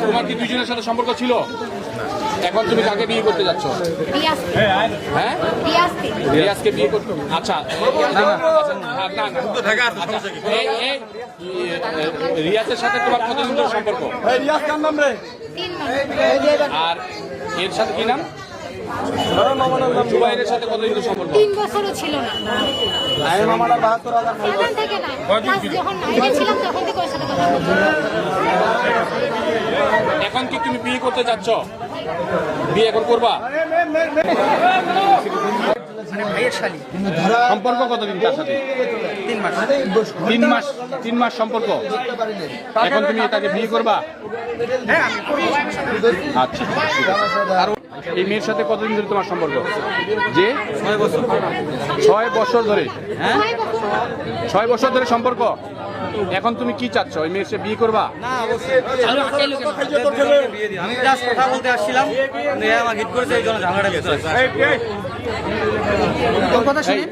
তোমার কি দুইজনের সাথে সম্পর্ক ছিল? এখন তুমি কাকে বিয়ে করতে যাচ্ছ? হ্যাঁ, রিয়াজকে বিয়ে করতে। আচ্ছা, রিয়াজের সাথে তোমার কতদিন ধরে সম্পর্ক? আর এর সাথে কি নাম? জুবাইরের সাথে কতদিন ধরে সম্পর্ক? 3 বছরও ছিল না। সেখান থেকে না, যখন বাইরে ছিলাম তখন থেকে ওর সাথে কথা বলছি। এখন কি তুমি বিয়ে করতে যাচ্ছ? বিয়ে এখন করবা? সম্পর্ক কতদিন তার সাথে? 3 মাস সম্পর্ক। এখন তুমি তাকে বিয়ে করবা? আচ্ছা, আর এই মেয়ের সাথে কতদিন ধরে তোমার সম্পর্ক? যে 6 বছর ধরে। হ্যাঁ, 6 বছর ধরে সম্পর্ক। এখন তুমি কি চাচ্ছ? ওই মেয়ের সাথে বিয়ে করবা? আমি জাস্ট কথা বলতে আসছিলাম, আমার হিট করেছে এই জন্য ঝামেলাটা। কথা শুনি।